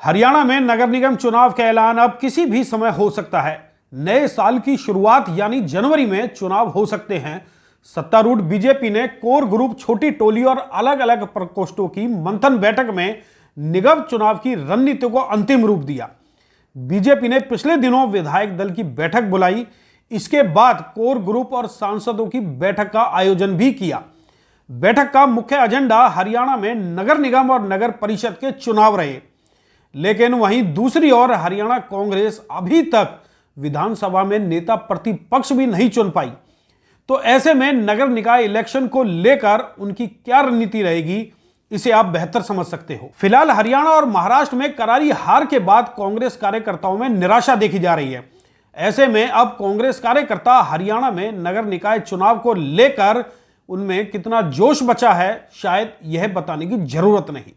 हरियाणा में नगर निगम चुनाव का ऐलान अब किसी भी समय हो सकता है। नए साल की शुरुआत यानी जनवरी में चुनाव हो सकते हैं। सत्तारूढ़ बीजेपी ने कोर ग्रुप, छोटी टोली और अलग अलग प्रकोष्ठों की मंथन बैठक में निगम चुनाव की रणनीति को अंतिम रूप दिया। बीजेपी ने पिछले दिनों विधायक दल की बैठक बुलाई। इसके बाद कोर ग्रुप और सांसदों की बैठक का आयोजन भी किया। बैठक का मुख्य एजेंडा हरियाणा में नगर निगम और नगर परिषद के चुनाव रहे। लेकिन वहीं दूसरी ओर हरियाणा कांग्रेस अभी तक विधानसभा में नेता प्रतिपक्ष भी नहीं चुन पाई। तो ऐसे में नगर निकाय इलेक्शन को लेकर उनकी क्या रणनीति रहेगी, इसे आप बेहतर समझ सकते हो। फिलहाल हरियाणा और महाराष्ट्र में करारी हार के बाद कांग्रेस कार्यकर्ताओं में निराशा देखी जा रही है। ऐसे में अब कांग्रेस कार्यकर्ता हरियाणा में नगर निकाय चुनाव को लेकर उनमें कितना जोश बचा है, शायद यह बताने की जरूरत नहीं।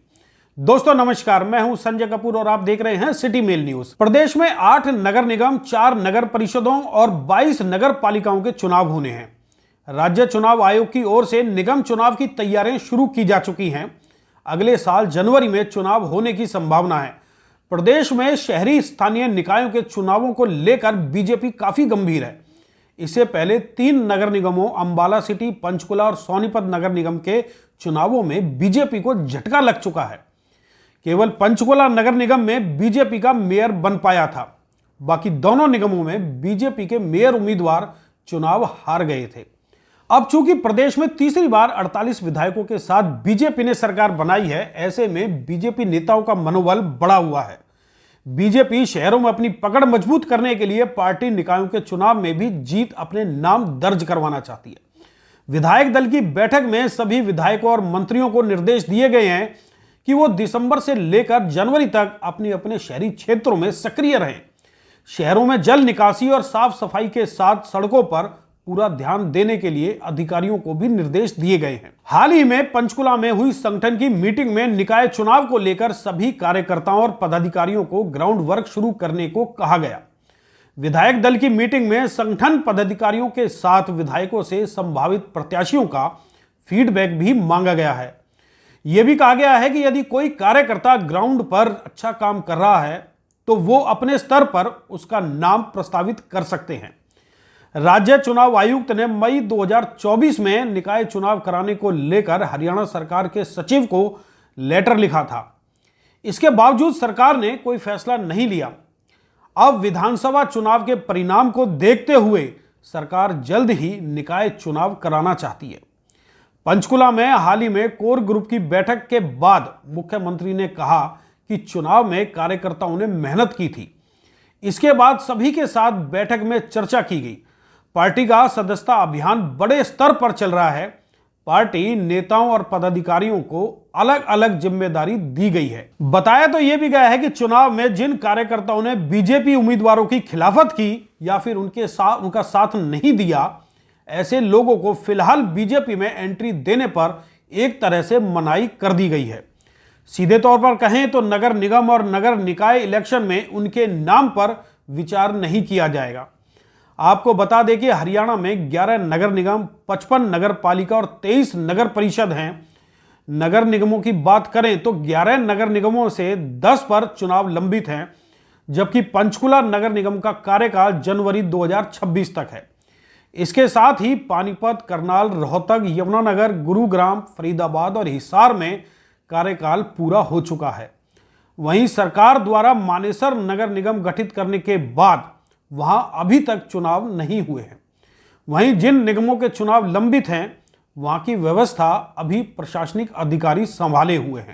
दोस्तों नमस्कार, मैं हूं संजय कपूर और आप देख रहे हैं सिटी मेल न्यूज। प्रदेश में 8 नगर निगम, 4 नगर परिषदों और 22 नगर पालिकाओं के चुनाव होने हैं। राज्य चुनाव आयोग की ओर से निगम चुनाव की तैयारियां शुरू की जा चुकी हैं। अगले साल जनवरी में चुनाव होने की संभावना है। प्रदेश में शहरी स्थानीय निकायों के चुनावों को लेकर बीजेपी काफी गंभीर है। इससे पहले 3 नगर निगमों अंबाला सिटी, पंचकुला और सोनीपत नगर निगम के चुनावों में बीजेपी को झटका लग चुका है। केवल पंचकुला नगर निगम में बीजेपी का मेयर बन पाया था। बाकी दोनों निगमों में बीजेपी के मेयर उम्मीदवार चुनाव हार गए थे। अब चूंकि प्रदेश में तीसरी बार 48 विधायकों के साथ बीजेपी ने सरकार बनाई है, ऐसे में बीजेपी नेताओं का मनोबल बढ़ा हुआ है। बीजेपी शहरों में अपनी पकड़ मजबूत करने के लिए पार्टी निकायों के चुनाव में भी जीत अपने नाम दर्ज करवाना चाहती है। विधायक दल की बैठक में सभी विधायकों और मंत्रियों को निर्देश दिए गए हैं कि वो दिसंबर से लेकर जनवरी तक अपने अपने शहरी क्षेत्रों में सक्रिय रहें। शहरों में जल निकासी और साफ सफाई के साथ सड़कों पर पूरा ध्यान देने के लिए अधिकारियों को भी निर्देश दिए गए हैं। हाल ही में पंचकुला में हुई संगठन की मीटिंग में निकाय चुनाव को लेकर सभी कार्यकर्ताओं और पदाधिकारियों को ग्राउंड वर्क शुरू करने को कहा गया। विधायक दल की मीटिंग में संगठन पदाधिकारियों के साथ विधायकों से संभावित प्रत्याशियों का फीडबैक भी मांगा गया है। यह भी कहा गया है कि यदि कोई कार्यकर्ता ग्राउंड पर अच्छा काम कर रहा है तो वो अपने स्तर पर उसका नाम प्रस्तावित कर सकते हैं। राज्य चुनाव आयुक्त ने मई 2024 में निकाय चुनाव कराने को लेकर हरियाणा सरकार के सचिव को लेटर लिखा था। इसके बावजूद सरकार ने कोई फैसला नहीं लिया। अब विधानसभा चुनाव के परिणाम को देखते हुए सरकार जल्द ही निकाय चुनाव कराना चाहती है। पंचकुला में हाल ही में कोर ग्रुप की बैठक के बाद मुख्यमंत्री ने कहा कि चुनाव में कार्यकर्ताओं ने मेहनत की थी। इसके बाद सभी के साथ बैठक में चर्चा की गई। पार्टी का सदस्यता अभियान बड़े स्तर पर चल रहा है। पार्टी नेताओं और पदाधिकारियों को अलग अलग जिम्मेदारी दी गई है। बताया तो यह भी गया है कि चुनाव में जिन कार्यकर्ताओं ने बीजेपी उम्मीदवारों की खिलाफत की या फिर उनका साथ नहीं दिया, ऐसे लोगों को फिलहाल बीजेपी में एंट्री देने पर एक तरह से मनाही कर दी गई है। सीधे तौर पर कहें तो नगर निगम और नगर निकाय इलेक्शन में उनके नाम पर विचार नहीं किया जाएगा। आपको बता दें कि हरियाणा में 11 नगर निगम, 55 नगर पालिका और 23 नगर परिषद हैं। नगर निगमों की बात करें तो 11 नगर निगमों से 10 पर चुनाव लंबित हैं, जबकि पंचकुला नगर निगम का कार्यकाल जनवरी 2026 तक है। इसके साथ ही पानीपत, करनाल, रोहतक, यमुनानगर, गुरुग्राम, फरीदाबाद और हिसार में कार्यकाल पूरा हो चुका है। वहीं सरकार द्वारा मानेसर नगर निगम गठित करने के बाद वहां अभी तक चुनाव नहीं हुए हैं। वहीं जिन निगमों के चुनाव लंबित हैं, वहां की व्यवस्था अभी प्रशासनिक अधिकारी संभाले हुए हैं।